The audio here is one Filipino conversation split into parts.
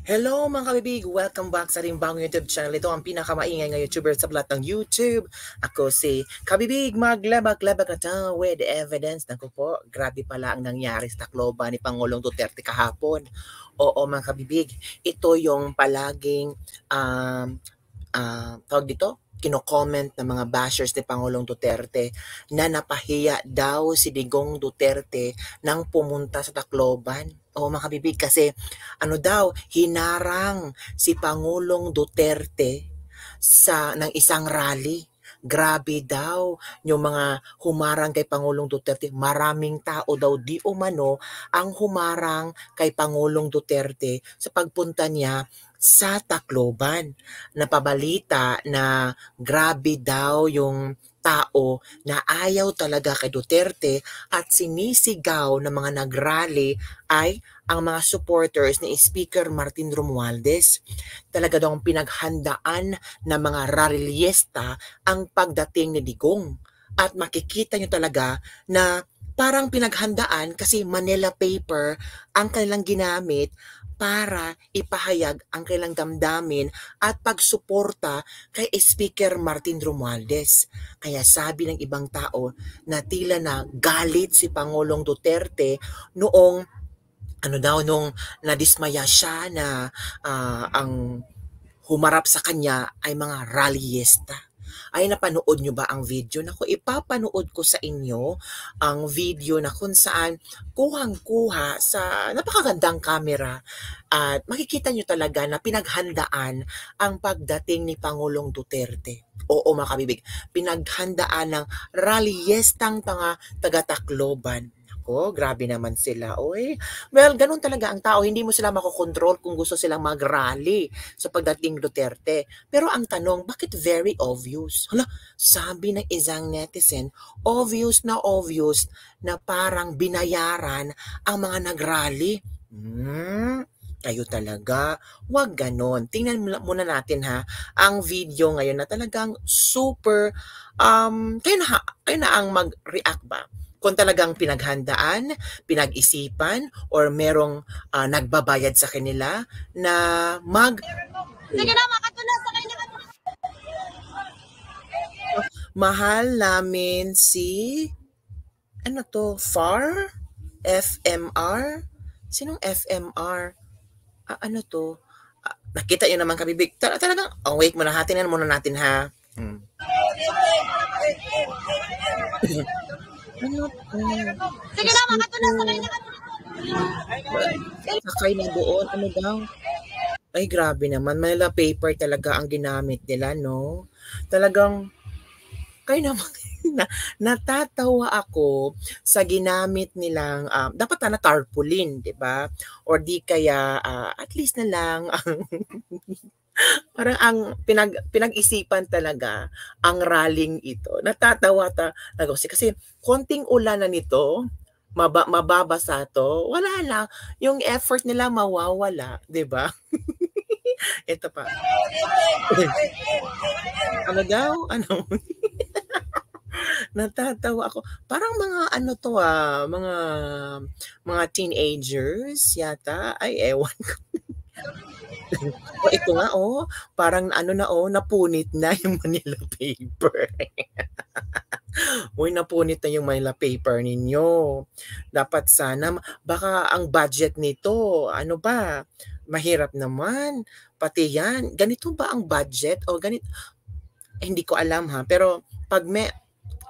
Hello mga kabibig! Welcome back sa Rimbang YouTube channel. Ito ang pinakamaingay ng YouTuber sa lahat ng YouTube. Ako si Kabibig, maglabag-labag na to with evidence. Naku po, grabe pala ang nangyari sa Tacloban ni Pangulong Duterte kahapon. Oo mga kabibig, ito yung palaging tawag dito, kino-comment ng mga bashers ni Pangulong Duterte na napahiya daw si Digong Duterte nang pumunta sa Tacloban. Oo mga kabibig, kasi ano daw, hinarang si Pangulong Duterte ng isang rally. Grabe daw yung mga humarang kay Pangulong Duterte. Maraming tao daw di umano ang humarang kay Pangulong Duterte sa pagpunta niya sa Tacloban. Napabalita na grabe daw yung tao na ayaw talaga kay Duterte at sinisigaw ng mga nagrally ay ang mga supporters ni Speaker Martin Romualdez. Talaga daw pinaghandaan ng mga rallyista ang pagdating ni Digong. At makikita nyo talaga na parang pinaghandaan kasi Manila paper ang kanilang ginamit para ipahayag ang kailang damdamin at pagsuporta kay Speaker Martin Romualdez. Kaya sabi ng ibang tao na tila na galit si Pangulong Duterte noong nung nadismaya siya na ang humarap sa kanya ay mga rallyista. Ay, napanood nyo ba ang video? Naku, ipapanood ko sa inyo ang video na kung saan kuhang-kuha sa napakagandang camera at makikita nyo talaga na pinaghandaan ang pagdating ni Pangulong Duterte. Oo mga kabibig, pinaghandaan ng rallyistang taga-Tacloban. Ako, grabe naman sila. Oy. Well, ganun talaga ang tao. Hindi mo sila makokontrol kung gusto silang mag-rally sa pagdating Duterte. Pero ang tanong, bakit very obvious? Hala, sabi ng isang netizen, obvious na parang binayaran ang mga nag-rally. Kayo talaga, wag ganon. Tingnan muna natin ha, ang video ngayon na talagang super, kayo na ang mag-react ba? Kung talagang pinaghandaan, pinag-isipan, or merong nagbabayad sa kanila na Sige na, makatunas sa kanya. Mahal namin si, FAR? FMR? Sinong FMR? Ano to? Nakita nyo naman kabibig. Talagang, wait muna, hatinan muna natin ha. Ano to? Sige na, makatunas sa kanya. Sakay na doon. Ano daw? Ay, grabe naman. Manila paper talaga ang ginamit nila, no? Talagang, kayo naman, natatawa ako sa ginamit nilang, dapat na tarpaulin, di ba? Or di kaya, at least na lang, parang ang pinag-isipan talaga ang rallying ito. Natatawa kasi konting ulan na nito, mababasa to, wala lang. Yung effort nila mawawala, di ba? Ito pa. Ano daw? Ano? Natatawa ako. Parang mga mga teenagers yata. Ay, ewan ko. Ito nga parang napunit na yung Manila paper. Uy, napunit na yung Manila paper ninyo. Dapat sana, baka ang budget nito, mahirap naman. Pati yan, ganito ba ang budget? O ganito? Hindi ko alam ha, pero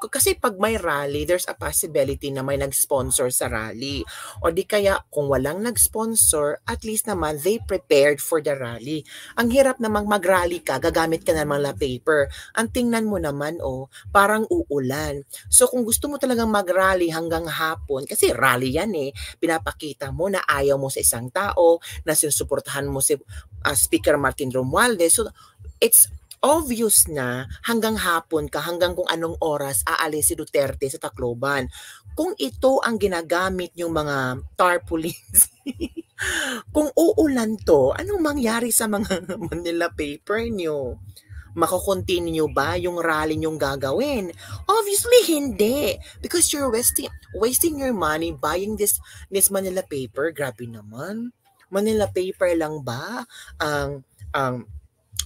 kasi pag may rally, there's a possibility na may nag-sponsor sa rally. O di kaya, kung walang nag-sponsor, at least naman, they prepared for the rally. Ang hirap namang mag-rally ka, gagamit ka ng mga paper. Ang tingnan mo naman, parang uulan. So, kung gusto mo talagang mag-rally hanggang hapon, kasi rally yan pinapakita mo na ayaw mo sa isang tao, na sinusuportahan mo si Speaker Martin Romualdez. So, it's obvious na hanggang hapon ka, hanggang kung anong oras aalis si Duterte sa Tacloban. Kung ito ang ginagamit yung mga tarpaulins, kung uulan to, anong mangyari sa mga Manila paper nyo? Mako-continue ba yung rally nyong gagawin? Obviously, hindi. Because you're wasting your money buying this Manila paper. Grabe naman. Manila paper lang ba ang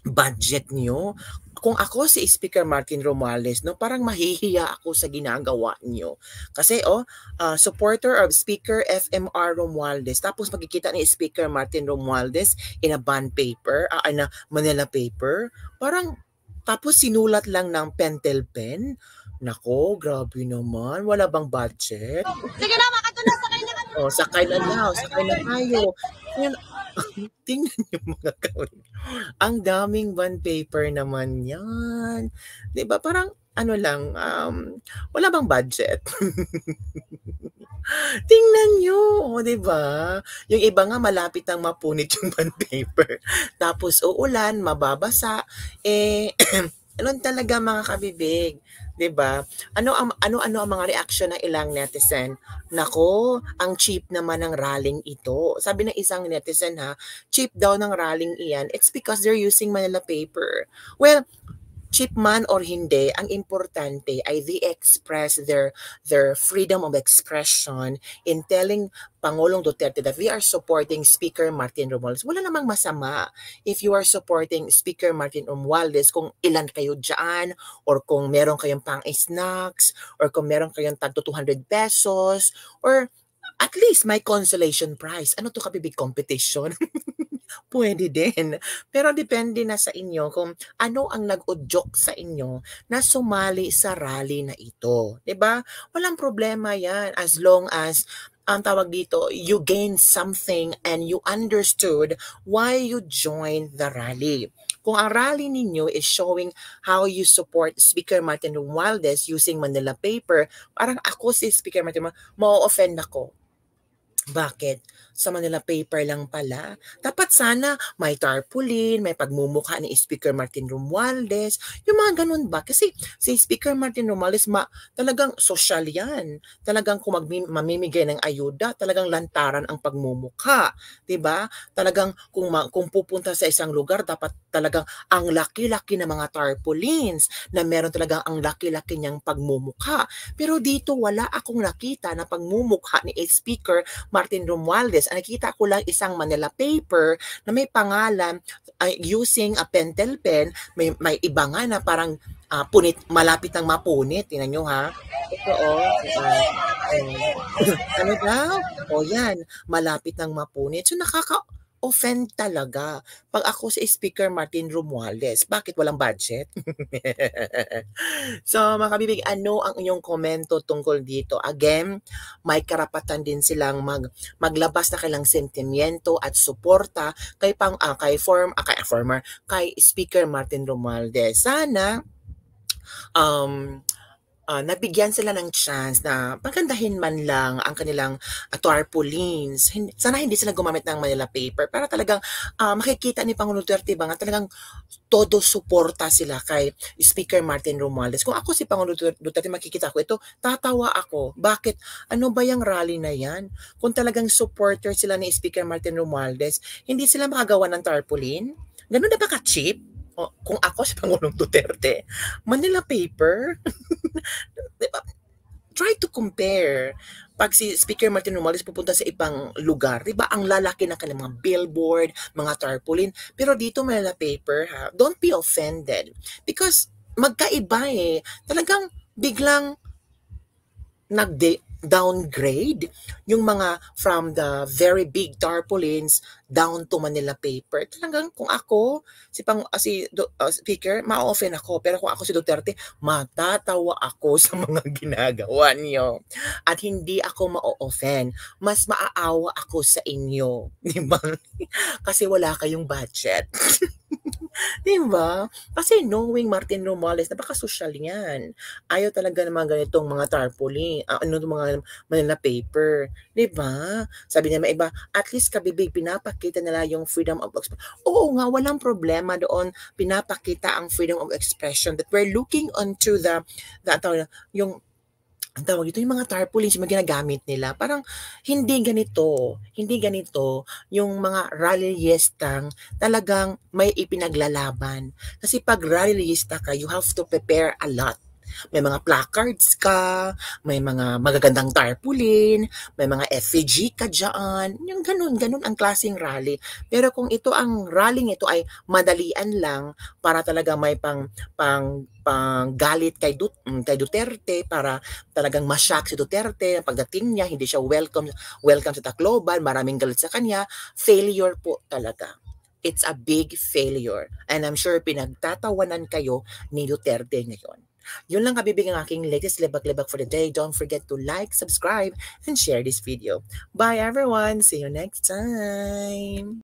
budget niyo? Kung ako si Speaker Martin Romualdez, no, parang mahihiya ako sa ginagawa niyo. Kasi supporter of Speaker FMR Romualdez, tapos makikita ni Speaker Martin Romualdez in a bond paper, na Manila paper, parang tapos sinulat lang ng pentel pen. Nako, grabe naman. Wala bang budget? Sige na, makatuna, sakay na kayo. Sakay na daw, sakay na tayo. Yan, tingnan niyo mga kawin. Ang daming bond paper naman yan. 'Di ba? Parang ano lang, wala bang budget? Tingnan niyo, 'di ba? Yung iba nga malapit nang mapunit yung bond paper. Tapos uulan, mababasa, ano talaga mga kabibig, 'di ba? Ano ang mga reaksyon ng ilang netizen? Nako, ang cheap naman ng rallying ito. Sabi ng isang netizen cheap daw ng rallying iyan. It's because they're using Manila paper. Well, cheap man or hindi, ang importante ay they express their freedom of expression in telling Pangulong Duterte that we are supporting Speaker Martin Romualdez. Wala namang masama if you are supporting Speaker Martin Romualdez kung ilan kayo dyan, or kung meron kayong pang-snacks, or kung meron kayong tagto 200 pesos, or at least may consolation prize. Ano to, kabibig competition? Pwede din. Pero depende na sa inyo kung ano ang nag-udyok sa inyo na sumali sa rally na ito. 'Di ba? Walang problema yan as long as ang tawag dito, you gain something and you understood why you joined the rally. Kung ang rally ninyo is showing how you support Speaker Martin Romualdez using Manila paper, parang ako si Speaker Martin, ma-offend ako. Bakit? Sa Manila paper lang pala. Dapat sana may tarpaulin, may pagmumukha ni Speaker Martin Romualdez. Yung mga ganun ba? Kasi si Speaker Martin Romualdez, talagang sosyal yan. Talagang kung mamimigay ng ayuda, talagang lantaran ang pagmumukha. 'Di ba? Talagang kung pupunta sa isang lugar, dapat talagang ang laki-laki ng mga tarpaulins, na meron talagang ang laki-laki niyang pagmumukha. Pero dito wala akong nakita na pagmumukha ni Speaker Martin Romualdez. Ang nakita ko lang isang Manila paper na may pangalan using a pentel pen. May iba nga na parang punit, malapit ng mapunit. Tingnan nyo Ito ano daw? Yan, malapit ng mapunit. So offend talaga pag ako si Speaker Martin Romualdez. Bakit walang budget? So mga kabibig, ano ang inyong komento tungkol dito? Again, may karapatan din silang maglabas na kailang sentimiento at suporta kay Speaker Martin Romualdez. Sana nabigyan sila ng chance na pagandahin man lang ang kanilang tarpaulins. Sana hindi sila gumamit ng Manila paper para talagang makikita ni Pangulong Duterte ba nga talagang todo suporta sila kay Speaker Martin Romualdez. Kung ako si Pangulong Duterte, makikita ko ito, tatawa ako. Bakit? Ano ba yung rally na yan? Kung talagang supporter sila ni Speaker Martin Romualdez, hindi sila makagawa ng tarpaulin? Ganun na ba ka-cheap? Kung ako si Pangulong Duterte, Manila paper? Diba? Try to compare. Pag si Speaker Martin Romualdez pupunta sa ibang lugar, diba, ang lalaki na kanilang mga billboard, mga tarpaulin, pero dito Manila paper, don't be offended. Because magkaiba talagang biglang downgrade yung mga from the very big tarpaulins down to Manila paper. Talagang kung ako si Speaker, ma-offend ako, pero kung ako si Duterte, matatawa ako sa mga ginagawa niyo at hindi ako ma-offend. Mas maaawa ako sa inyo, di ba? Kasi wala kayong budget. Di ba? Kasi knowing Martin Romualdez, napaka-social yan. Ayaw talaga ng mga ganitong mga tarpaulin, mga Manila paper. Di ba? Sabi niya may iba, at least kabibig, pinapakita nila yung freedom of expression. Oo nga, walang problema doon. Pinapakita ang freedom of expression that we're looking onto yung ang tawag dito, yung mga tarpaulins, yung mga ginagamit nila, parang hindi ganito yung mga rallyistang talagang may ipinaglalaban. Kasi pag rallyista ka, you have to prepare a lot. May mga placards ka, may mga magagandang tarpaulin, may mga effigy ka dyan. Yung ganun ang klaseng rally. Pero kung ito ang rally ito ay madalian lang para talaga may pang galit kay Duterte para talagang ma-shock si Duterte pagdating niya, hindi siya welcome sa Tacloban, maraming galit sa kanya, failure po talaga. It's a big failure. And I'm sure pinagtatawanan kayo ni Duterte ngayon. Yun lang kabibig ang aking latest libag-libag for the day. Don't forget to like, subscribe, and share this video. Bye everyone! See you next time!